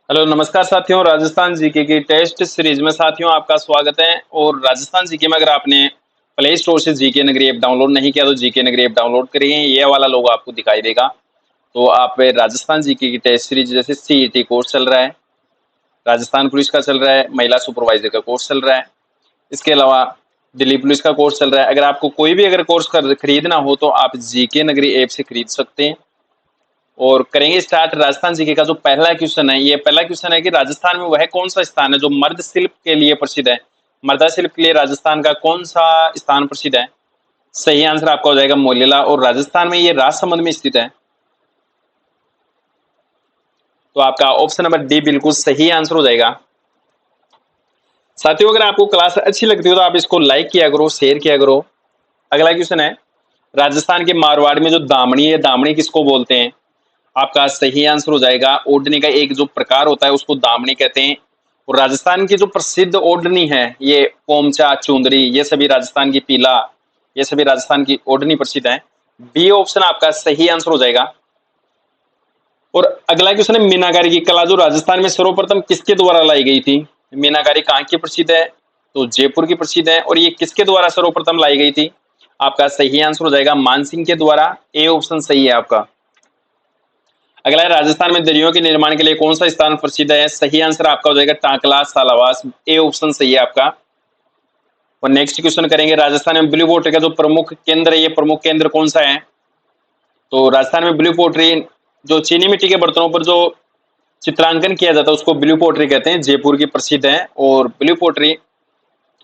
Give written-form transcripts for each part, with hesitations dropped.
Hello नमस्कार साथियों, Rajasthan GK की टेस्ट सीरीज में साथियों आपका स्वागत है। और राजस्थान जीके में अगर आपने प्ले स्टोर से जीके नगरी ऐप डाउनलोड नहीं किया तो जीके नगरी ऐप डाउनलोड करिए। ये वाला लोगो आपको दिखाई देगा। तो आप राजस्थान जीके की टेस्ट सीरीज जैसे सीईटी कोर्स चल रहा है, राजस्थान पुलिस का चल रहा है, महिला सुपरवाइजर का कोर्स चल रहा है, इसके अलावा दिल्ली पुलिस का कोर्स चल रहा है। अगर आपको कोई भी अगर कोर्स खरीदना हो तो आप जीके नगरी ऐप से खरीद सकते हैं। और करेंगे स्टार्ट राजस्थान जीके का। जो पहला क्वेश्चन है, ये पहला क्वेश्चन है कि राजस्थान में वह कौन सा स्थान है जो मर्द शिल्प के लिए प्रसिद्ध है। मर्दा शिल्प के लिए राजस्थान का कौन सा स्थान प्रसिद्ध है? सही आंसर आपका हो जाएगा मोलेला, और राजस्थान में ये राजसमंद में स्थित है। तो आपका ऑप्शन नंबर डी बिल्कुल सही आंसर हो जाएगा। साथियों, अगर आपको क्लास अच्छी लगती हो तो आप इसको लाइक किया करो, शेयर किया करो। अगला क्वेश्चन है, राजस्थान के मारवाड़ में जो दामनी है, दामनी किसको बोलते हैं? आपका सही आंसर हो जाएगा ओढ़नी का एक जो प्रकार होता है उसको दामनी कहते हैं। और राजस्थान की जो प्रसिद्ध ओढ़नी है, ये पोमचा, चुंदरी, ये सभी राजस्थान की पीला, ये सभी राजस्थान की ओढ़नी प्रसिद्ध है। बी ऑप्शन आपका सही आंसर हो जाएगा। और अगला क्वेश्चन है, मीनाकारी की कला जो राजस्थान में सर्वप्रथम किसके द्वारा लाई गई थी? मीनाकारी कहाँ की प्रसिद्ध है? तो जयपुर की प्रसिद्ध है। और ये किसके द्वारा सर्वप्रथम लाई गई थी? आपका सही आंसर हो जाएगा मानसिंह के द्वारा। ए ऑप्शन सही है आपका। अगला है, राजस्थान में दरियों के निर्माण के लिए कौन सा स्थान प्रसिद्ध है? सही आंसर आपका हो जाएगा टाकला सालावास। ए ऑप्शन सही है आपका। और नेक्स्ट क्वेश्चन करेंगे, राजस्थान में ब्लू पोट्री का जो प्रमुख केंद्र है, ये प्रमुख केंद्र कौन सा है? तो राजस्थान में ब्लू पोट्री जो चीनी मिट्टी के बर्तनों पर जो चित्रांकन किया जाता है उसको ब्लू पोट्री कहते हैं, जयपुर की प्रसिद्ध है। और ब्लू पोट्री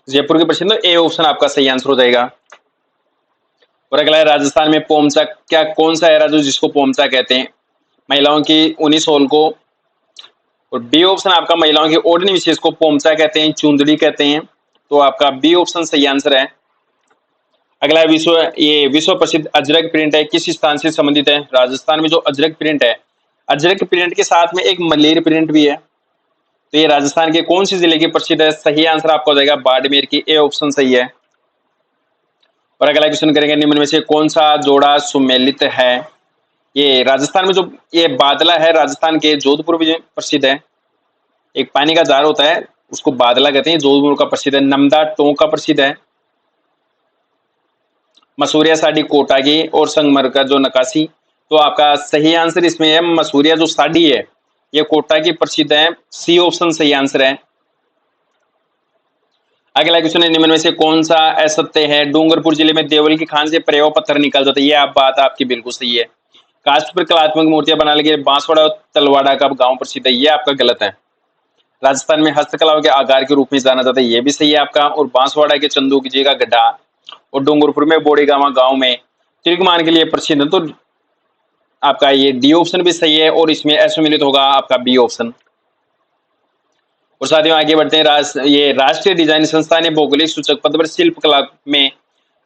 जयपुर की प्रसिद्ध है। ए ऑप्शन आपका सही आंसर हो जाएगा। और अगला है, राजस्थान में पोमचा क्या कौन सा है राजू जिसको पोमचा कहते हैं? महिलाओं की ऊनी सोल को। और बी ऑप्शन आपका महिलाओं की ओढ़नी विशेष को पोमचा कहते हैं, चुंदड़ी कहते हैं। तो आपका बी ऑप्शन सही आंसर है। अगला विश्व प्रसिद्ध अजरक प्रिंट है, किस स्थान से संबंधित है? राजस्थान में जो अजरक प्रिंट है, अजरक प्रिंट के साथ में एक मलेर प्रिंट भी है। तो ये राजस्थान के कौन सी जिले की प्रसिद्ध है? सही आंसर आपका हो जाएगा बाड़मेर की। ए ऑप्शन सही है। और अगला क्वेश्चन करेंगे, निम्न में से कौन सा जोड़ा सुमेलित है? ये राजस्थान में जो ये बादला है, राजस्थान के जोधपुर में प्रसिद्ध है। एक पानी का जार होता है उसको बादला कहते हैं, जोधपुर का प्रसिद्ध है। नमदा टोंक का प्रसिद्ध है। मसूरिया साड़ी कोटा की। और संगमर का जो नकाशी। तो आपका सही आंसर इसमें है मसूरिया जो साड़ी है ये कोटा की प्रसिद्ध है। सी ऑप्शन सही आंसर है। अगला क्वेश्चन है, निम्न में से कौन सा असत्य है? डूंगरपुर जिले में देवल की खान से पर्याव पत्थर निकल जाता है। ये आप बात आपकी बिल्कुल सही है। काष्ठ पर कलात्मक मूर्तियां बनाने के लिए बांसवाड़ा और तलवाड़ा का गांव प्रसिद्ध है। ये आपका गलत है। राजस्थान में हस्तकलाओं के आकार के रूप में जाना जाता है। ये भी सही है आपका। और बांसवाड़ा के चंदू की जी का गड्ढा और डूंगरपुर में बोड़ीगामा गांव में त्रिकमान के लिए प्रसिद्ध है। तो आपका ये डी ऑप्शन भी सही है और इसमें असम्मिलित होगा आपका बी ऑप्शन। और साथियों आगे बढ़ते हैं, ये राष्ट्रीय डिजाइन संस्थान ने भौगोलिक सूचक पद पर शिल्प कला में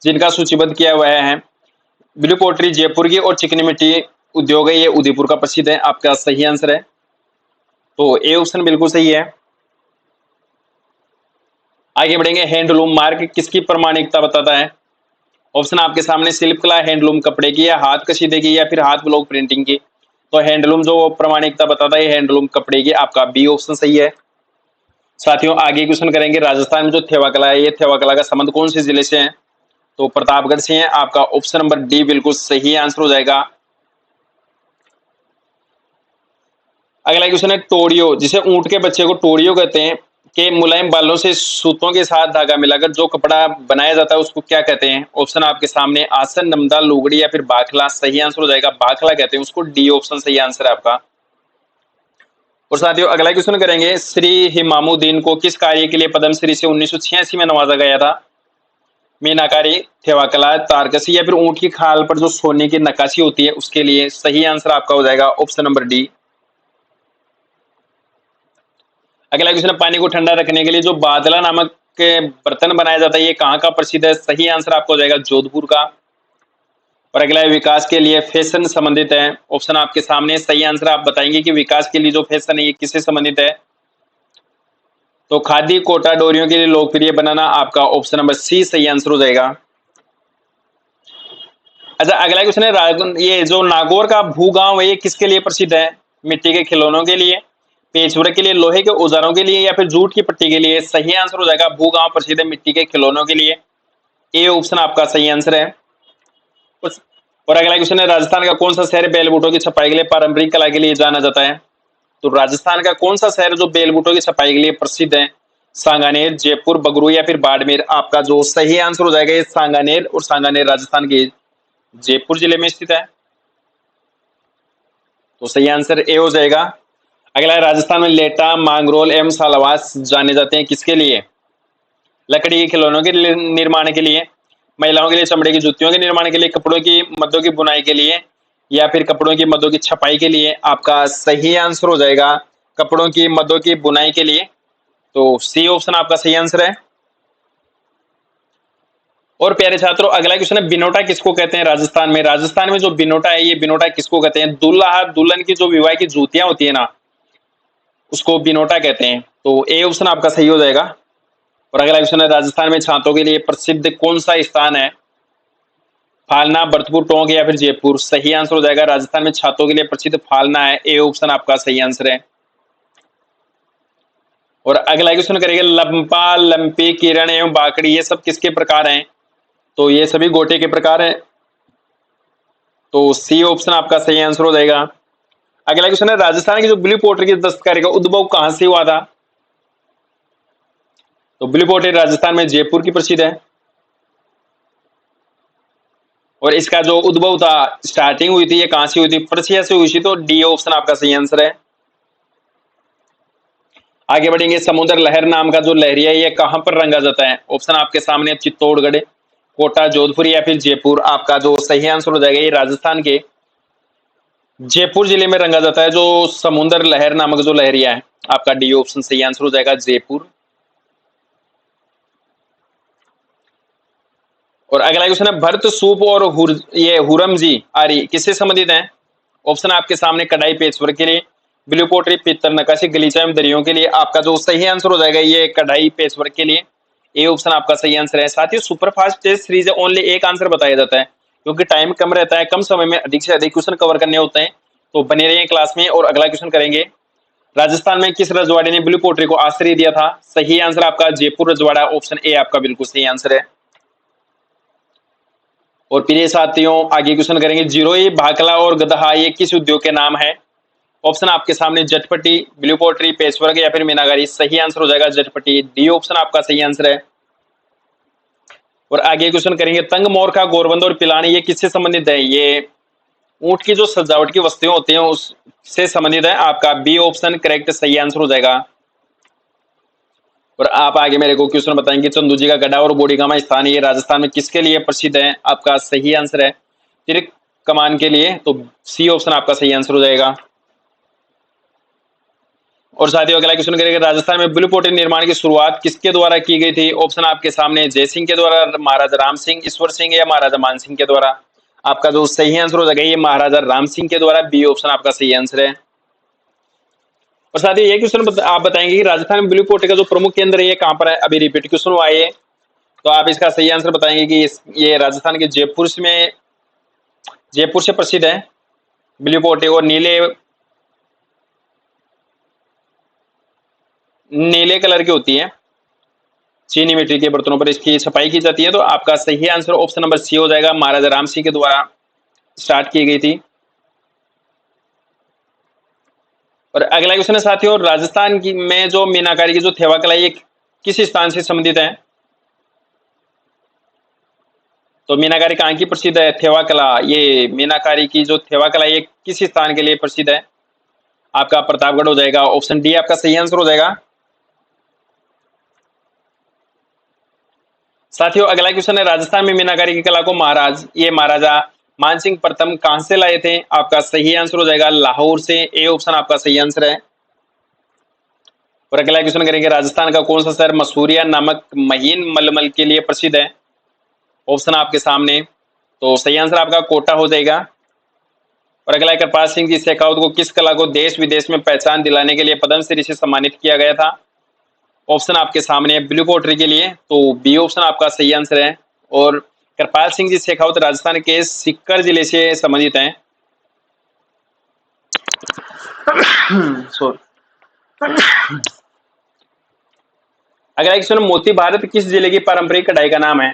जिनका सूचीबद्ध किया हुआ है, ब्लू पोट्री जयपुर की और चिकनी मिट्टी उद्योग है ये उदयपुर का प्रसिद्ध है। आपका सही आंसर है। तो ए ऑप्शन बिल्कुल सही है। आगे बढ़ेंगे, हैंडलूम मार्क किसकी प्रमाणिकता बताता है? ऑप्शन आपके सामने, शिल्प कला, हैंडलूम कपड़े की, या हाथ कशीदे की, या फिर हाथ ब्लॉक प्रिंटिंग की। तो हैंडलूम जो प्रमाणिकता बताता है हैंडलूम कपड़े की। आपका बी ऑप्शन सही है। साथियों आगे क्वेश्चन करेंगे, राजस्थान में जो थेवा कला है, ये थेवा कला का संबंध कौन से जिले से है? तो प्रतापगढ़ से है। आपका ऑप्शन नंबर डी बिल्कुल सही आंसर हो जाएगा। अगला क्वेश्चन है, टोड़ियो जिसे ऊंट के बच्चे को टोड़ियो कहते हैं के मुलायम बालों से सूतों के साथ धागा मिलाकर जो कपड़ा बनाया जाता है उसको क्या कहते हैं? ऑप्शन आपके सामने, आसन, नमदा, लुगड़ी, या फिर बाखला। सही आंसर हो जाएगा बाखला कहते हैं उसको। डी ऑप्शन सही आंसर है आपका। और साथियों अगला क्वेश्चन करेंगे, श्री हिमामुद्दीन को किस कार्य के लिए पद्मश्री से 1986 में नवाजा गया था? मीनाकारी, थेवाकला, तारकसी, या फिर ऊंट की खाल पर जो सोने की नक्काशी होती है उसके लिए। सही आंसर आपका हो जाएगा ऑप्शन नंबर डी। अगला क्वेश्चन, पानी को ठंडा रखने के लिए जो बादला नामक बर्तन बनाया जाता है ये कहाँ का प्रसिद्ध है? सही आंसर आपका हो जाएगा जोधपुर का। और अगला है, विकास के लिए फैशन संबंधित है। ऑप्शन आपके सामने, सही आंसर आप बताएंगे कि विकास के लिए जो फैशन है ये किससे संबंधित है? तो खादी, कोटा, डोरियों के लिए लोकप्रिय बनाना। आपका ऑप्शन नंबर सी सही आंसर हो जाएगा। अच्छा अगला क्वेश्चन है, ये जो नागौर का भूगांव है ये किसके लिए प्रसिद्ध है? मिट्टी के खिलौनों के लिए, पेचवर्क के लिए, लोहे के औजारों के लिए या फिर जूट की पट्टी के लिए? सही आंसर हो जाएगा भूगांव प्रसिद्ध है मिट्टी के खिलौनों के लिए। ए ऑप्शन आपका सही आंसर है। और अगला क्वेश्चन है, राजस्थान का कौन सा शहर बेलबूटों की छपाई के लिए पारंपरिक कला के लिए जाना जाता है? तो राजस्थान का कौन सा शहर जो बेलबूटों की छपाई के लिए प्रसिद्ध है? सांगानेर, जयपुर, बगरू या फिर बाड़मेर? आपका जो सही आंसर हो जाएगा ये सांगानेर, और सांगानेर राजस्थान के जयपुर जिले में स्थित है। तो सही आंसर ए हो जाएगा। अगला, राजस्थान में लेटा, मांगरोल एवं सालवास जाने जाते हैं किसके लिए? लकड़ी के खिलौनों के निर्माण के लिए, महिलाओं के लिए चमड़े की जूतियों के निर्माण के लिए, कपड़ों की मद्दों की बुनाई के लिए या फिर कपड़ों की मद्दों की छपाई के लिए? आपका सही आंसर हो जाएगा कपड़ों की मद्दों की बुनाई के लिए। तो सी ऑप्शन आपका सही आंसर है। और प्यारे छात्रों, अगला क्वेश्चन है, बिनोटा किसको कहते हैं राजस्थान में? राजस्थान में जो बिनोटा है, ये बिनोटा किसको कहते हैं? दूल्हा दुल्हन की जो विवाह की जूतियां होती है ना, उसको बिनोटा कहते हैं। तो ए ऑप्शन आपका सही हो जाएगा। और अगला क्वेश्चन है, राजस्थान में छातों के लिए प्रसिद्ध कौन सा स्थान है? फालना, भरतपुर, टोंक या फिर जयपुर? सही आंसर हो जाएगा राजस्थान में छातों के लिए प्रसिद्ध फालना है। ए ऑप्शन आपका सही आंसर है। और अगला क्वेश्चन करेंगे, लंपा, लंपी, किरण एवं बाकड़ी ये सब किसके प्रकार हैं? तो ये सभी गोटे के प्रकार हैं। तो सी ऑप्शन आपका सही आंसर हो जाएगा। अगला क्वेश्चन है, राजस्थान की जो ब्लू पोट्री की दस्तकारी का उद्भव कहां से हुआ था? तो ब्लू पोट्री राजस्थान में जयपुर की प्रसिद्ध है। और इसका जो उद्भव था, स्टार्टिंग हुई थी, ये कहां से हुई थी? पर्सिया से हुई थी। तो डी ऑप्शन आपका सही आंसर है। आगे बढ़ेंगे, समुद्र लहर नाम का जो लहरिया है ये कहां पर रंगा जाता है? ऑप्शन आपके सामने, चित्तौड़गढ़, कोटा, जोधपुर या फिर जयपुर? आपका जो सही आंसर हो जाएगा ये राजस्थान के जयपुर जिले में रंगा जाता है जो समुद्र लहर नामक जो लहरिया है। आपका डी ऑप्शन सही आंसर हो जाएगा, जयपुर। और अगला क्वेश्चन है, भरत, सूप और ये हुरम जी आरी किससे संबंधित है? ऑप्शन आपके सामने, कढ़ाई पेचवर्क के लिए, ब्लू पोट्री, पीतल नक्काशी, गलीचा एवं दरियों के लिए? आपका जो सही आंसर हो जाएगा ये कढ़ाई पेचवर्क के लिए। ए ऑप्शन आपका सही आंसर है। साथ ही सुपरफास्ट टेस्ट सीरीज ओनली एक आंसर बताया जाता है क्योंकि टाइम कम रहता है, कम समय में अधिक से अधिक क्वेश्चन कवर करने होते हैं। तो बने रहिए क्लास में। और अगला क्वेश्चन करेंगे, राजस्थान में किस रजवाड़े ने ब्लू पोट्री को आश्रय दिया था? सही आंसर आपका जयपुर रजवाड़ा, ऑप्शन ए आपका बिल्कुल सही आंसर है। और प्रिय साथियों, आगे क्वेश्चन करेंगे, जिरोई, भाकला और गदहा ये किस उद्योग के नाम है? ऑप्शन आपके सामने, जटपटी, ब्लू पोट्री, पेचवर्क या फिर मीनाकारी? सही आंसर हो जाएगा जटपटी। डी ऑप्शन आपका सही आंसर है। और आगे क्वेश्चन करेंगे, तंग, मोरखा, गोरबंद और पिलानी ये किससे संबंधित है? ये ऊंट की जो सजावट की वस्तुएं होती हैं उससे संबंधित है। आपका बी ऑप्शन करेक्ट सही आंसर हो जाएगा। और आप आगे मेरे को क्वेश्चन बताएंगे, चंदू जी का गढ़ा और बोडीगामा स्थान ये राजस्थान में किसके लिए प्रसिद्ध है? आपका सही आंसर है तिरक कमान के लिए। तो सी ऑप्शन आपका सही आंसर हो जाएगा। और साथियों, अगला क्वेश्चन करेंगे, राजस्थान में ब्लू पोट्री निर्माण की शुरुआत किसके द्वारा की गई थी? ऑप्शन आपके सामने, जय सिंह के द्वारा, महाराजा राम सिंह, ईश्वर सिंह या महाराजा मान सिंह के द्वारा? आपका जो सही आंसर हो जाएगा ये महाराजा राम सिंह के द्वारा। बी ऑप्शन आपका सही आंसर है। और साथियों, ये क्वेश्चन आप बताएंगे कि राजस्थान में ब्लू पोट्री का जो प्रमुख केंद्र है ये कहां पर है? अभी रिपीट क्वेश्चन हुआ है। तो आप इसका सही आंसर बताएंगे कि ये राजस्थान के जयपुर से प्रसिद्ध है ब्लू पोट्री। और नीले कलर की होती है, चीनी मिट्टी के बर्तनों पर इसकी छपाई की जाती है। तो आपका सही आंसर ऑप्शन नंबर सी हो जाएगा, महाराजा राम सिंह के द्वारा स्टार्ट की गई थी। और अगला क्वेश्चन है साथियों, राजस्थान की में जो मीनाकारी की जो थेवा कला ये किस स्थान से संबंधित है? तो मीनाकारी कहाँ की प्रसिद्ध है? थेवा कला, ये मीनाकारी की जो थेवा कला ये किस स्थान के लिए प्रसिद्ध है? आपका प्रतापगढ़ हो जाएगा। ऑप्शन डी आपका सही आंसर हो जाएगा। साथियों, अगला क्वेश्चन है, राजस्थान में मीनाकारी की कला को महाराजा मानसिंह प्रथम कहां से लाए थे? आपका सही आंसर हो जाएगा लाहौर से। ए ऑप्शन आपका सही आंसर है। और अगला क्वेश्चन करेंगे, राजस्थान का कौन सा शहर मसूरिया नामक महीन मलमल के लिए प्रसिद्ध है? ऑप्शन आपके सामने। तो सही आंसर आपका कोटा हो जाएगा। और अगला, कृपाल सिंह जी शेखावत को किस कला को देश विदेश में पहचान दिलाने के लिए पद्मश्री से सम्मानित किया गया था? ऑप्शन आपके सामने, ब्लू पोट्री के लिए। तो बी ऑप्शन आपका सही आंसर है। और कृपाल सिंह जी शेखावत राजस्थान के सीकर जिले से संबंधित हैं। सॉरी। अगला क्वेश्चन, मोती भारत किस जिले की पारंपरिक कढ़ाई का नाम है?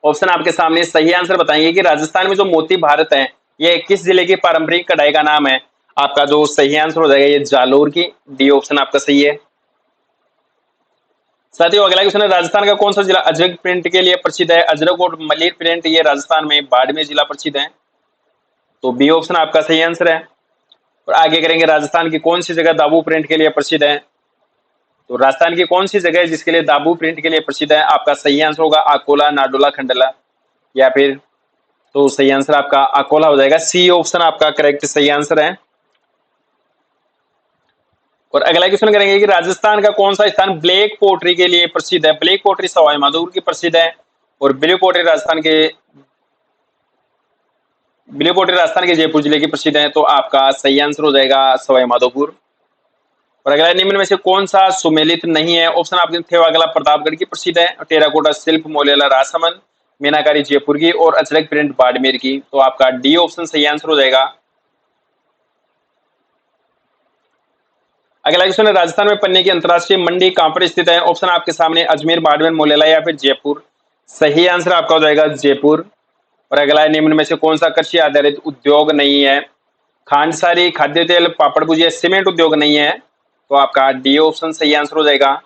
ऑप्शन आपके सामने, सही आंसर बताएंगे कि राजस्थान में जो मोती भारत है ये किस जिले की पारंपरिक कढ़ाई का नाम है? आपका जो सही आंसर हो जाएगा ये जालोर की, डी ऑप्शन आपका सही है। साथियों अगला क्वेश्चन है, राजस्थान का कौन सा जिला अजरक प्रिंट के लिए प्रसिद्ध है? अजरक और मलिर प्रिंट ये राजस्थान में बाड़मेर जिला प्रसिद्ध है, तो बी ऑप्शन आपका सही आंसर है। और आगे करेंगे, राजस्थान की कौन सी जगह दाबू प्रिंट के लिए प्रसिद्ध है? तो राजस्थान की कौन सी जगह है जिसके लिए दाबू प्रिंट के लिए प्रसिद्ध है? आपका सही आंसर होगा अकोला, नाडोला, खंडला या फिर, तो सही आंसर आपका अकोला हो जाएगा, सी ऑप्शन आपका करेक्ट सही आंसर है। और अगला क्वेश्चन करेंगे कि राजस्थान का कौन सा स्थान ब्लैक पोट्री के लिए प्रसिद्ध है? ब्लैक पोट्री सवाई माधोपुर की प्रसिद्ध है और ब्लू पोट्री राजस्थान के जयपुर जिले की प्रसिद्ध है, तो आपका सही आंसर हो जाएगा सवाई माधोपुर। और अगला, निम्न में से कौन सा सुमेलित नहीं है? ऑप्शन आपके थेवागला प्रतापगढ़ की प्रसिद्ध है, टेराकोटा शिल्प मोलेला राजसमंद, मीनाकारी जयपुर की और अजरक प्रिंट बाड़मेर की, तो आपका डी ऑप्शन सही आंसर हो जाएगा। अगला क्वेश्चन है, राजस्थान में पन्ने की अंतरराष्ट्रीय मंडी कहां पर स्थित है? ऑप्शन आपके सामने, अजमेर, बाड़मेर, मोलेला या फिर जयपुर। सही आंसर आपका हो जाएगा जयपुर। और अगला, निम्न में से कौन सा कृषि आधारित उद्योग नहीं है? खांडसारी, खाद्य तेल, पापड़ भुजिया, सीमेंट उद्योग नहीं है, तो आपका डी ऑप्शन सही आंसर हो जाएगा।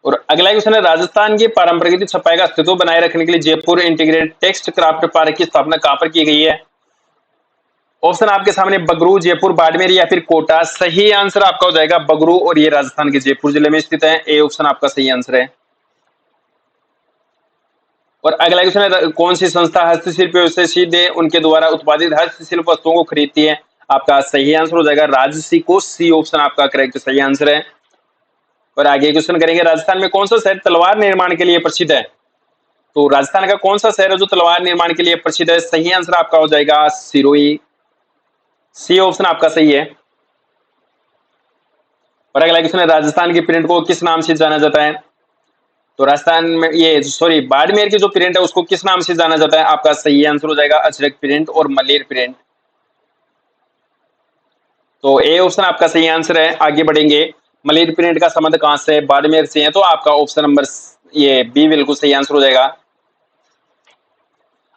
और अगला क्वेश्चन है, राजस्थान की पारंपरिक छपाई का अस्तित्व बनाए रखने के लिए Jaipur integrated text craft park की स्थापना कहां पर की गई है? ऑप्शन आपके सामने, बगरू, जयपुर, बाड़मेर या फिर कोटा। सही आंसर आपका हो जाएगा बगरू और ये राजस्थान के जयपुर जिले में स्थित है, ए ऑप्शन आपका सही आंसर है। और अगला क्वेश्चन है, कौन सी संस्था हस्तशिल्प से सीधे उनके द्वारा उत्पादित हस्तशिल्प वस्तुओं को खरीदती है? आपका सही आंसर हो जाएगा राजसी को, सी ऑप्शन आपका करेक्ट सही आंसर है। और आगे क्वेश्चन करेंगे, राजस्थान में कौन सा शहर तलवार निर्माण के लिए प्रसिद्ध है? तो राजस्थान का कौन सा शहर है जो तलवार निर्माण के लिए प्रसिद्ध है? सही आंसर आपका हो जाएगा सिरोही, सी ऑप्शन आपका सही है। और अगला क्वेश्चन है, राजस्थान की प्रिंट को किस नाम से जाना जाता है? तो राजस्थान में ये सॉरी बाड़मेर की जो प्रिंट है उसको किस नाम से जाना जाता है? आपका सही आंसर हो जाएगा अजरक प्रिंट और मलेर प्रिंट, तो ए ऑप्शन आपका सही आंसर है। आगे बढ़ेंगे, मलेर प्रिंट का संबंध कहां से है? बाड़मेर से है, तो आपका ऑप्शन नंबर ये बी बिल्कुल सही आंसर हो जाएगा।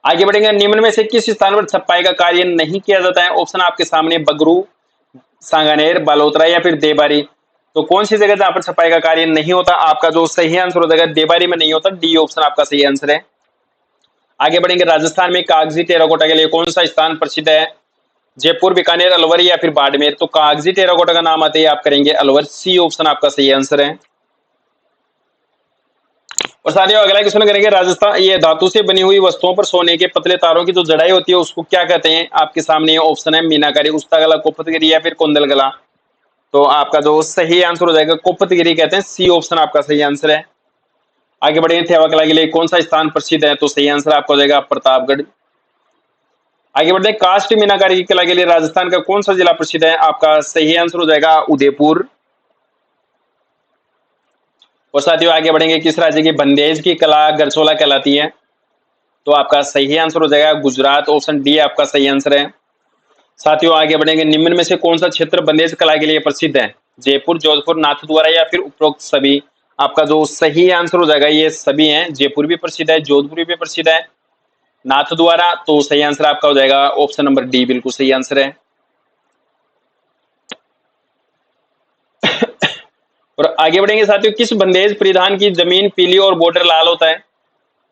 आगे बढ़ेंगे, निम्न में से किस स्थान पर छपाई का कार्य नहीं किया जाता है? ऑप्शन आपके सामने, बगरू, सांगानेर, बालोतरा या फिर देबारी, तो कौन सी जगह जहां पर छपाई का कार्य नहीं होता? आपका जो सही आंसर हो जाएगा देबारी में नहीं होता, डी ऑप्शन आपका सही आंसर है। आगे बढ़ेंगे, राजस्थान में कागजी टेराकोटा के लिए कौन सा स्थान प्रसिद्ध है? जयपुर, बीकानेर, अलवर या फिर बाड़मेर, तो कागजी टेराकोटा का नाम आते ही आप करेंगे अलवर, सी ऑप्शन आपका सही आंसर है। और साथियों अगला क्वेश्चन करेंगे, राजस्थान ये धातु से बनी हुई वस्तुओं पर सोने के पतले तारों की जो जड़ाई होती है उसको क्या कहते हैं? आपके सामने ऑप्शन है, मीनाकारी, उस्तागला, कुपतगिरी या फिर कुंदलगला, तो आपका जो सही आंसर हो जाएगा कुपतगिरी कहते हैं, सी ऑप्शन आपका सही आंसर है। आगे बढ़ेंगे, थेवा कला के लिए कौन सा स्थान प्रसिद्ध है? तो सही आंसर आपका हो जाएगा प्रतापगढ़। आगे बढ़ते हैं, कास्ट मीनाकारी की कला के लिए राजस्थान का कौन सा जिला प्रसिद्ध है? आपका सही आंसर हो जाएगा उदयपुर। और साथियों आगे बढ़ेंगे, किस राज्य की बंदेज की कला गरचोला कहलाती है? तो आपका सही आंसर हो जाएगा गुजरात, ऑप्शन डी आपका सही आंसर है। साथियों आगे बढ़ेंगे, निम्न में से कौन सा क्षेत्र बंदेज कला के लिए प्रसिद्ध है? जयपुर, जोधपुर, नाथद्वारा या फिर उपरोक्त सभी? आपका जो सही आंसर हो जाएगा ये सभी हैं, जयपुर भी प्रसिद्ध है, जोधपुर भी प्रसिद्ध है, नाथद्वारा, तो सही आंसर आपका हो जाएगा ऑप्शन नंबर डी बिल्कुल सही आंसर है। और आगे बढ़ेंगे साथियों, किस बंदेज परिधान की जमीन पीली और बॉर्डर लाल होता है?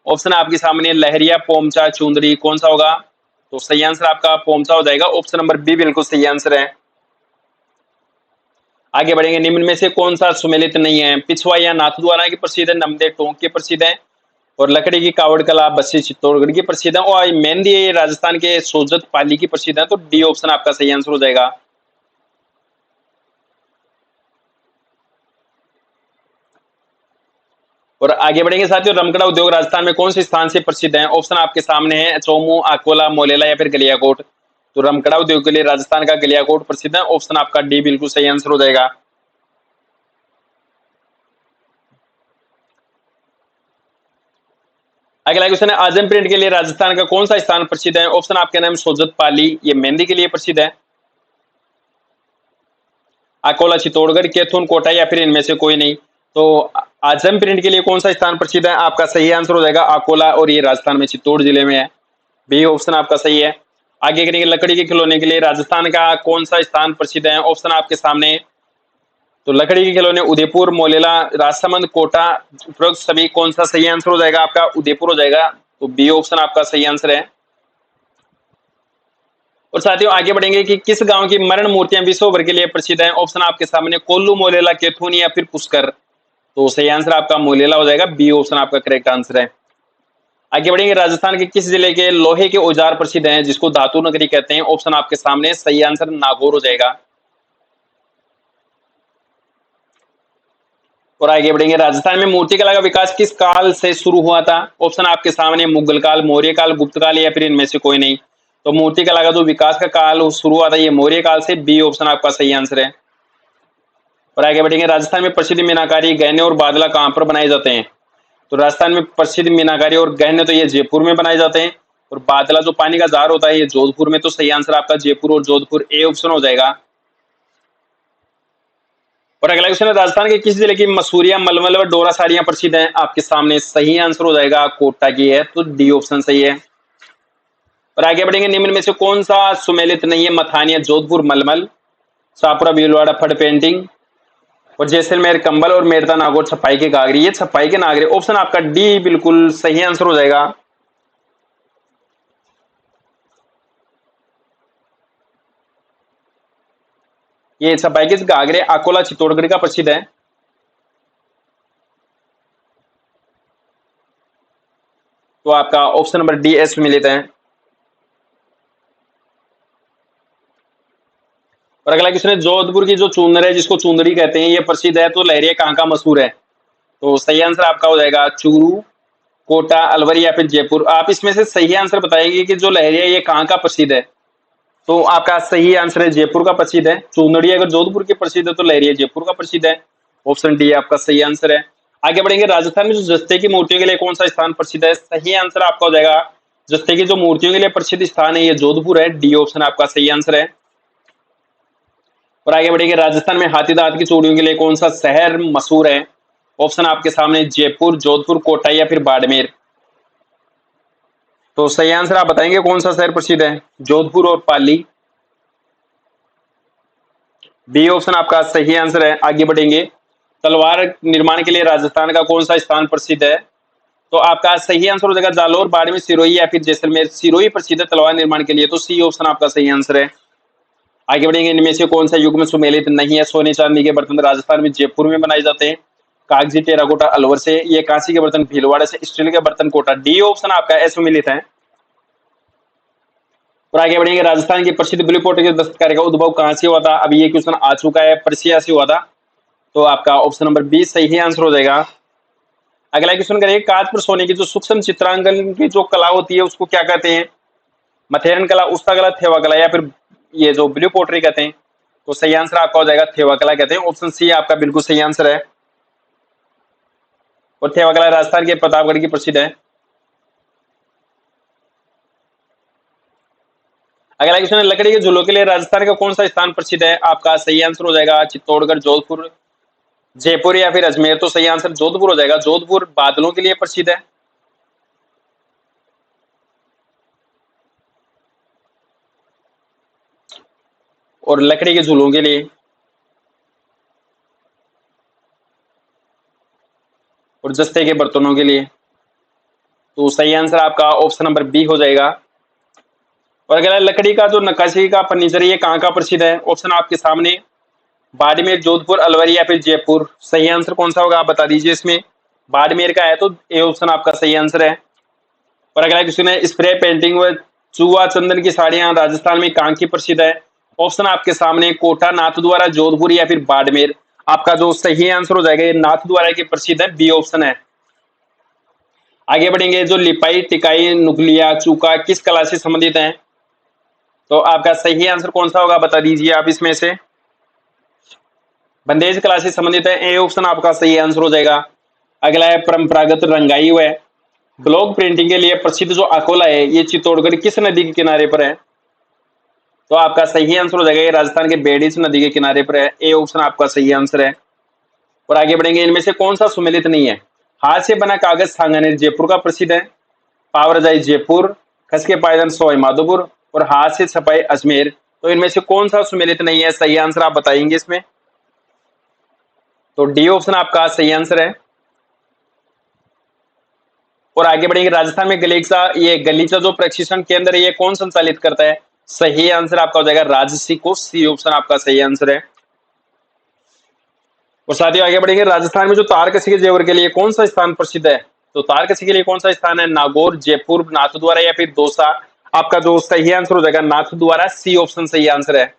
ऑप्शन आपके सामने, लहरिया, पोमचा, चुंदरी, कौन सा होगा? तो सही आंसर आपका पोमचा हो जाएगा, ऑप्शन नंबर बी बिल्कुल सही आंसर है। आगे बढ़ेंगे, निम्न में से कौन सा सुमेलित नहीं है? पिछवा या नाथद्वारा की प्रसिद्ध है, नमदे टोंक के प्रसिद्ध है, और लकड़ी की कावड़ कला बस्सी चित्तौड़गढ़ की प्रसिद्ध है, और मेहंदी ये राजस्थान के सोजत पाली की प्रसिद्ध है, तो डी ऑप्शन आपका सही आंसर हो जाएगा। और आगे बढ़ेंगे साथियों, रमकड़ा उद्योग राजस्थान में कौन से स्थान से प्रसिद्ध है? ऑप्शन आपके सामने है, चौमू, अकोला, मोलेला या फिर गलियाकोट, तो रमकड़ा उद्योग के लिए राजस्थान का गलियाकोट प्रसिद्ध है, ऑप्शन आपका डी बिल्कुल सही आंसर हो जाएगा। अगला क्वेश्चन है, आजम प्रिंट के लिए राजस्थान का कौन सा स्थान प्रसिद्ध है? ऑप्शन आपके नाम, सोजत पाली, ये मेहंदी के लिए प्रसिद्ध है, अकोला, चित्तौड़गढ़, कैथून, कोटा या फिर इनमें से कोई नहीं। तो आजम प्रिंट के लिए कौन सा स्थान प्रसिद्ध है? आपका सही आंसर हो जाएगा अकोला, और ये राजस्थान में चित्तौड़ जिले में है। बी ऑप्शन आपका सही है। आगे करेंगे लकड़ी के खिलौने के लिए राजस्थान का कौन सा स्थान प्रसिद्ध है? ऑप्शन आपके सामने। तो लकड़ी के खिलौने उदयपुर, मोलेला, राजसमंद, कोटा, उपरोक्त सभी कौन सा सही आंसर हो जाएगा? आपका उदयपुर हो जाएगा। तो बी ऑप्शन आपका सही आंसर है। और साथियों आगे बढ़ेंगे कि किस गांव की मरण मूर्तियां विश्व भर के लिए प्रसिद्ध हैं? ऑप्शन आपके सामने कोल्लू, मोलेला, कैथून या फिर पुष्कर। तो सही आंसर आपका मोलेला हो जाएगा। बी ऑप्शन आपका करेक्ट आंसर है। आगे बढ़ेंगे राजस्थान के किस जिले के लोहे के औजार प्रसिद्ध हैं जिसको धातु नगरी कहते हैं? ऑप्शन आपके सामने। सही आंसर नागौर हो जाएगा। और आगे बढ़ेंगे राजस्थान में मूर्ति कला का विकास किस काल से शुरू हुआ था? ऑप्शन आपके सामने। मुगल काल, मौर्य काल, गुप्त काल या फिर इनमें से कोई नहीं। तो मूर्ति कला का जो विकास का काल शुरू हुआ था ये मौर्य काल से। बी ऑप्शन आपका सही आंसर है। और आगे बढ़ेंगे राजस्थान में प्रसिद्ध मीनाकारी, गहने और बादला कहां पर बनाए जाते हैं? तो राजस्थान में प्रसिद्ध मीनाकारी और गहने तो ये जयपुर में बनाए जाते हैं, और बादला जो पानी का जार होता है ये जोधपुर में। तो सही आंसर आपका जयपुर और जोधपुर, ए ऑप्शन हो जाएगा। और अगला क्वेश्चन है राजस्थान के किस जिले की मसूरिया, मलमल व डोरा साड़ियां प्रसिद्ध हैं? आपके सामने। सही आंसर हो जाएगा कोटा की है। तो डी ऑप्शन सही है। और आगे बढ़ेंगे निम्न में से कौन सा सुमेलित नहीं है? मथानिया, जोधपुर मलमल, शाहपुरा भीलवाड़ा फड़ पेंटिंग, और जैसलमेर कंबल, और मेरता नागौर छपाई के घाघरी। ये छपाई के नागरे। ऑप्शन आपका डी बिल्कुल सही आंसर हो जाएगा। ये छपाई के घाघरे अकोला, चित्तौड़गढ़ का प्रसिद्ध है। तो आपका ऑप्शन नंबर डी एस मिलित है। और अगला क्वेश्चन है जोधपुर की जो चुंदर है जिसको चुंदड़ी कहते हैं ये प्रसिद्ध है, तो लहरिया कहाँ का मशहूर है? तो सही आंसर आपका हो जाएगा चूरू, कोटा, अलवर या फिर जयपुर। आप इसमें से सही आंसर बताएंगे कि जो लहरिया ये कहाँ का प्रसिद्ध है। तो आपका सही आंसर है जयपुर का प्रसिद्ध है। चुंदड़ी अगर जोधपुर की प्रसिद्ध है तो लहरिया जयपुर का प्रसिद्ध है। ऑप्शन डी आपका सही आंसर है। आगे बढ़ेंगे राजस्थान में जो जस्ते की मूर्तियों के लिए कौन सा स्थान प्रसिद्ध है? सही आंसर आपका हो जाएगा जस्ते की जो मूर्तियों के लिए प्रसिद्ध स्थान है ये जोधपुर है। डी ऑप्शन आपका सही आंसर है। और आगे बढ़ेंगे राजस्थान में हाथी दांत की चूड़ियों के लिए कौन सा शहर मशहूर है? ऑप्शन आपके सामने। जयपुर, जोधपुर, कोटा या फिर बाड़मेर। तो सही आंसर आप बताएंगे कौन सा शहर प्रसिद्ध है? जोधपुर और पाली। बी ऑप्शन आपका सही आंसर है। आगे बढ़ेंगे तलवार निर्माण के लिए राजस्थान का कौन सा स्थान प्रसिद्ध है? तो आपका सही आंसर हो जाएगा जालोर, बाड़मेर, सिरोही या फिर जैसलमेर। सिरोही प्रसिद्ध है तलवार निर्माण के लिए। तो सी ऑप्शन आपका सही आंसर है। आगे बढ़ेंगे इनमें से कौन सा युग में सुमेलित नहीं है? सोने चांदी के बर्तन राजस्थान में जयपुर में बनाए जाते हैं, कागजी टेराकोटा अलवर से, ये कांसी के बर्तन भीलवाड़ा से, स्टील के बर्तन कोटा। डी ऑप्शन आपका ऐसे मिलित है। और आगे बढ़ेंगे राजस्थान की प्रसिद्ध ब्लू पोर्ट के दस्तकारी का उद्भव कहां से हुआ था? अभी ये क्वेश्चन आ चुका है, पर्सिया से हुआ था। तो आपका ऑप्शन नंबर बी सही आंसर हो जाएगा। अगला क्वेश्चन करेंगे कांच पर सोने की जो सूक्ष्म चित्रांकन की जो कला होती है उसको क्या कहते हैं? मथेरन कला, उस्ता कला, थेवा कला या फिर ये जो ब्लू पोट्री कहते हैं। तो सही आंसर आपका हो जाएगा थेवा कला कहते हैं। ऑप्शन सी आपका बिल्कुल सही आंसर है। और थेवा कला राजस्थान के प्रतापगढ़ की प्रसिद्ध है। अगला क्वेश्चन है लकड़ी के झूलों के लिए राजस्थान का कौन सा स्थान प्रसिद्ध है? आपका सही आंसर हो जाएगा चित्तौड़गढ़, जोधपुर, जयपुर या फिर अजमेर। तो सही आंसर जोधपुर हो जाएगा। जोधपुर बादलों के लिए प्रसिद्ध है। और लकड़ी के झूलों के लिए, और जस्ते के बर्तनों के लिए। तो सही आंसर आपका ऑप्शन नंबर बी हो जाएगा। और अगर लकड़ी का जो नक्काशी का फर्नीचर ये कहाँ का प्रसिद्ध है? ऑप्शन आपके सामने। बाड़मेर, जोधपुर, अलवर या फिर जयपुर। सही आंसर कौन सा होगा आप बता दीजिए इसमें। बाड़मेर का है तो ए ऑप्शन आपका सही आंसर है। और अगला क्वेश्चन है स्प्रे पेंटिंग व चूहा चंदन की साड़ियां राजस्थान में कहाँ की प्रसिद्ध है? ऑप्शन आपके सामने। कोटा, नाथद्वारा, जोधपुर या फिर बाड़मेर। आपका जो सही आंसर हो जाएगा ये नाथद्वारा की प्रसिद्ध है। बी ऑप्शन है। आगे बढ़ेंगे जो लिपाई, टिकाई, नुकलिया, चूका किस कला से संबंधित है? तो आपका सही आंसर कौन सा होगा बता दीजिए आप इसमें से। बंदेज कला से संबंधित है। ए ऑप्शन आपका सही आंसर हो जाएगा। अगला है परंपरागत रंगाई व ब्लॉक प्रिंटिंग के लिए प्रसिद्ध जो अकोला है ये चित्तौड़गढ़ किस नदी के किनारे पर है? तो आपका सही आंसर हो जाएगा ये राजस्थान के बेडीज नदी के किनारे पर है, ए ऑप्शन आपका सही आंसर है। और आगे बढ़ेंगे, इनमें से कौन सा सुमेलित नहीं है? हाथ से बना कागज सांगानेर जयपुर का प्रसिद्ध है, पावरजाई जयपुर, खस के पायदान सवाई माधोपुर और हाथ से छपाई अजमेर। तो इनमें से कौन सा सुमेलित नहीं है? सही आंसर आप बताएंगे इसमें। तो डी ऑप्शन आपका सही आंसर है। और आगे बढ़ेंगे, राजस्थान में गलीचा जो प्रशिक्षण केंद्र है ये कौन संचालित करता है? सही आंसर आपका हो जाएगा राजसी को, सी ऑप्शन आपका सही आंसर है। और साथियों आगे बढ़ेंगे, राजस्थान में जो तारकसी के जेवर के लिए कौन सा स्थान प्रसिद्ध है? तो तारकसी के लिए कौन सा स्थान है? नागौर, जयपुर, नाथद्वारा या फिर दौसा? आपका जो सही आंसर हो जाएगा नाथद्वारा, सी ऑप्शन सही आंसर है।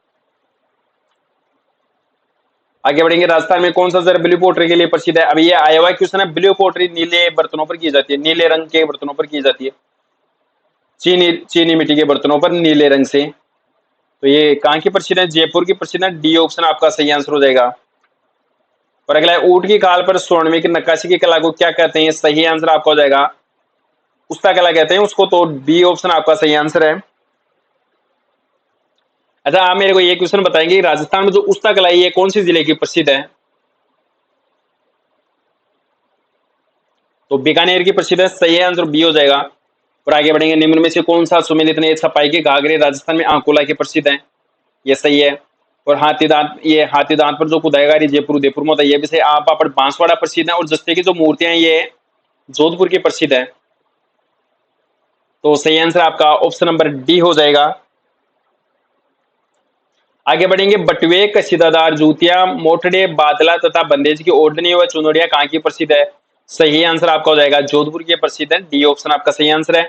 आगे बढ़ेंगे, राजस्थान में कौन सा जर ब्लू पोट्री के लिए प्रसिद्ध है? अभी ये आया हुआ क्वेश्चन है। ब्लू पोट्री नीले बर्तनों पर की जाती है, नीले रंग के बर्तनों पर की जाती है, चीनी मिट्टी के बर्तनों पर नीले रंग से। तो ये कहां की प्रसिद्ध है? जयपुर की प्रसिद्ध है, डी ऑप्शन आपका सही आंसर हो जाएगा। और अगला है, ऊंट की खाल पर स्वर्णिम की नक्काशी की कला को क्या कहते हैं? सही आंसर आपका हो जाएगा उस्ता कला कहते हैं उसको, तो बी ऑप्शन आपका सही आंसर है। अच्छा, आप मेरे को ये क्वेश्चन बताएंगे, राजस्थान में जो उस्ता कला है ये कौन सी जिले की प्रसिद्ध है? तो बीकानेर की प्रसिद्ध है, सही आंसर बी हो जाएगा। और आगे बढ़ेंगे, निम्न में से कौन सा सुमेलित नहीं? छपाई के घाघरे राजस्थान में आंकोला के प्रसिद्ध है, ये सही है। और हाथी दांत पर जो कुदायकारी जयपुर उदयपुर में होता है, ये भी सही। आप पापड़ बांसवाड़ा प्रसिद्ध है। और जस्ते की जो मूर्तियां हैं ये जोधपुर की प्रसिद्ध है। तो सही आंसर आपका ऑप्शन नंबर डी हो जाएगा। आगे बढ़ेंगे, बटुए, कशीदादार जूतियां, मोटड़े, बादला तथा बंदेज की ओढ़नी व चुनौड़ियां कहाँ की प्रसिद्ध है? सही आंसर आपका हो जाएगा जोधपुर की प्रसिद्ध है, डी ऑप्शन आपका सही आंसर है।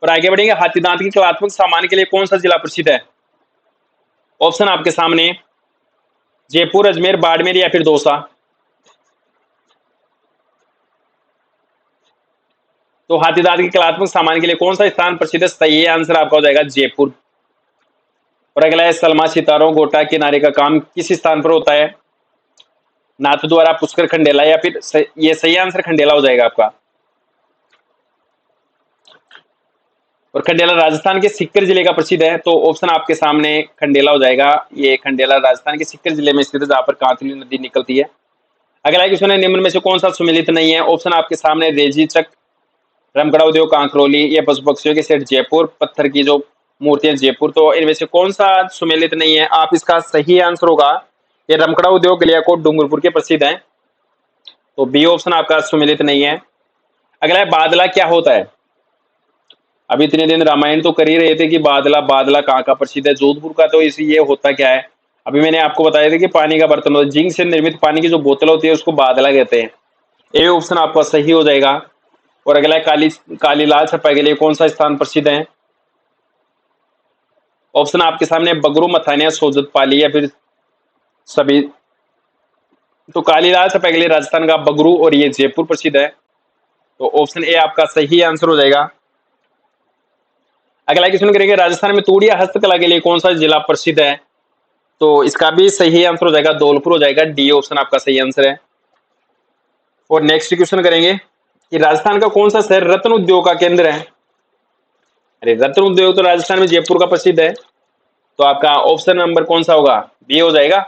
और आगे बढ़ेंगे, हाथी दांत के कलात्मक सामान के लिए कौन सा जिला प्रसिद्ध है? ऑप्शन आपके सामने, जयपुर, अजमेर, बाड़मेर या फिर दौसा? तो हाथी दांत के कलात्मक सामान के लिए कौन सा स्थान प्रसिद्ध है? सही आंसर आपका हो जाएगा जयपुर। और अगला है, सलमा सितारों गोटा किनारे का काम किस स्थान पर होता है? नाथद्वारा, पुष्कर, खंडेला या फिर ये सही आंसर खंडेला हो जाएगा आपका। और खंडेला राजस्थान के सीकर जिले का प्रसिद्ध है, तो ऑप्शन आपके सामने खंडेला हो जाएगा। ये खंडेला राजस्थान के सीकर जिले में स्थित है, जहां पर कांतली नदी निकलती है। अगला क्वेश्चन है, निम्न में से कौन सा सुमेलित नहीं है? ऑप्शन आपके सामने, रेजी चक, रमगढ़ा उद्योग कांकरोली, ये पशु पक्षियों के सेठ जयपुर, पत्थर की जो मूर्तियां जयपुर। तो इनमें से कौन सा सुमेलित नहीं है? आप इसका सही आंसर होगा, ये रमकड़ा उद्योग गलियाकोट डूंगरपुर के प्रसिद्ध है, तो बी ऑप्शन आपका सुमेलित नहीं है। अगला है, बादला क्या होता है? अभी इतने दिन रामायण तो कर ही रहे थे कि बादला बादला कहाँ का प्रसिद्ध है, जोधपुर का। तो इसी ये होता क्या है, अभी मैंने आपको बताया था कि पानी का बर्तन होता है, जिंक से निर्मित पानी की जो बोतल होती है उसको बादला कहते हैं, ए ऑप्शन आपका सही हो जाएगा। और अगला है, काली लाल छपाई के लिए कौन सा स्थान प्रसिद्ध है? ऑप्शन आपके सामने, बगरू, मथानिया, सोजत पाली या फिर सभी। तो काली लाल छपाई के लिए राजस्थान का बगरू और ये जयपुर प्रसिद्ध है, तो ऑप्शन ए आपका सही आंसर हो जाएगा। अगला क्वेश्चन करेंगे, राजस्थान में तूड़िया हस्तकला के लिए कौन सा जिला प्रसिद्ध है? तो इसका भी सही आंसर हो जाएगा धौलपुर हो जाएगा, डी ऑप्शन आपका सही आंसर है। और नेक्स्ट क्वेश्चन करेंगे कि राजस्थान का कौन सा शहर रत्न उद्योग का केंद्र है? अरे रत्न उद्योग तो राजस्थान में जयपुर का प्रसिद्ध है, तो आपका ऑप्शन नंबर कौन सा होगा? बी हो जाएगा।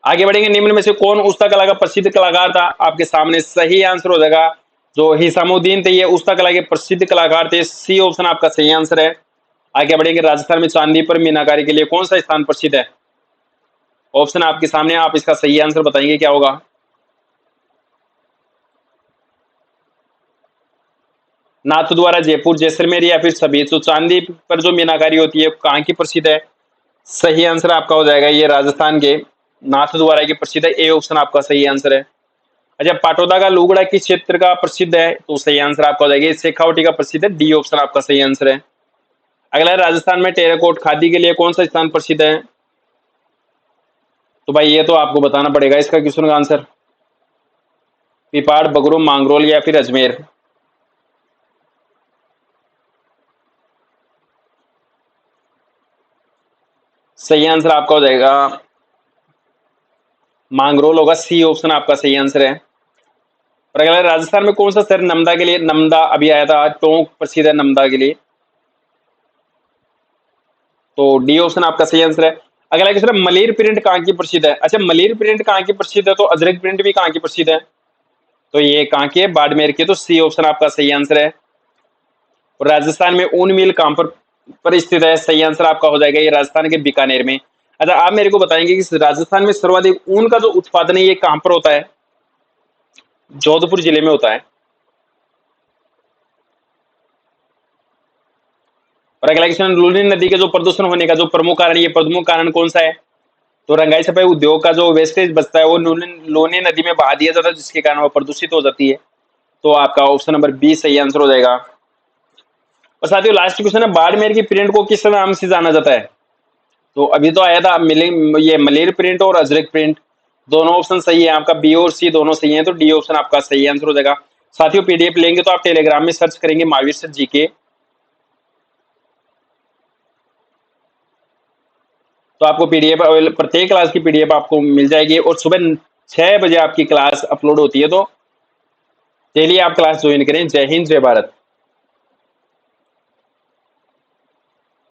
आगे बढ़ेंगे, निम्न में से कौन उस्ता कला का प्रसिद्ध कलाकार था? आपके सामने सही आंसर हो जाएगा जो हिसामुद्दीन थे, ये उस्ता कला के प्रसिद्ध कलाकार थे, सी ऑप्शन आपका सही आंसर है। आगे बढ़ेंगे, राजस्थान में चांदी पर मीनाकारी के लिए कौन सा स्थान प्रसिद्ध है? ऑप्शन आपके सामने, आप इसका सही आंसर बताएंगे क्या होगा? नाथद्वारा, जयपुर, जैसलमेर या फिर सभी। तो चांदी पर जो मीनाकारी होती है कहाँ की प्रसिद्ध है? सही आंसर आपका हो जाएगा ये राजस्थान के नाथद्वारा की प्रसिद्ध है, ए ऑप्शन आपका सही आंसर है। अच्छा, पाटौदा का लुगड़ा किस क्षेत्र का प्रसिद्ध है? तो सही आंसर आपका हो जाएगा शेखावटी का प्रसिद्ध है, डी ऑप्शन आपका सही आंसर है। अगला है, राजस्थान में टेराकोट खादी के लिए कौन सा स्थान प्रसिद्ध है? तो भाई ये तो आपको बताना पड़ेगा इसका क्वेश्चन का आंसर, पिपाड़, बगरू, मांगरोल या फिर अजमेर। सही आंसर आपका हो जाएगा मांगरोल होगा, सी ऑप्शन आपका सही आंसर है। और अगला राजस्थान में कौन सा शहर नमदा के लिए, नमदा अभी आया था, टोंक प्रसिद्ध है नमदा के लिए, तो डी ऑप्शन आपका सही आंसर है। अगला क्वेश्चन है मलेर प्रिंट कहाँ की प्रसिद्ध है। अच्छा मलेर प्रिंट कहाँ की प्रसिद्ध है, तो अजरक प्रिंट भी कहाँ की प्रसिद्ध है, तो ये कहाँ की है, बाड़मेर की, तो सी ऑप्शन आपका सही आंसर है। और राजस्थान में ऊन मिल कहाँ पर स्थित है, सही आंसर आपका हो जाएगा ये राजस्थान के बीकानेर में। अच्छा आप मेरे को बताएंगे कि राजस्थान में सर्वाधिक ऊन का जो उत्पादन है ये कहाँ पर होता है, जोधपुर जिले में होता है। और अगला क्वेश्चन, लूनी नदी के जो प्रदूषण होने का जो प्रमुख कारण, ये प्रमुख कारण कौन सा है, तो रंगाई छपाई उद्योग का जो वेस्टेज बचता है वो लूनी नदी में बहा दिया जाता है, जिसके कारण वो प्रदूषित हो जाती है, तो आपका ऑप्शन नंबर बी सही आंसर हो जाएगा। और साथियों लास्ट क्वेश्चन है, बाड़मेर की प्रिंट को किस नाम से जाना जाता है, तो अभी तो आया था ये मलेर प्रिंट और अजरक प्रिंट, दोनों ऑप्शन सही है आपका, बी और सी दोनों सही है, तो डी ऑप्शन आपका सही आंसर हो जाएगा। साथियों पीडीएफ लेंगे तो आप टेलीग्राम में सर्च करेंगे महावीर सर जीके, तो आपको पीडीएफ प्रत्येक क्लास की पीडीएफ आपको मिल जाएगी, और सुबह 6 बजे आपकी क्लास अपलोड होती है, तो डेली आप क्लास ज्वाइन करें। जय हिंद जय भारत।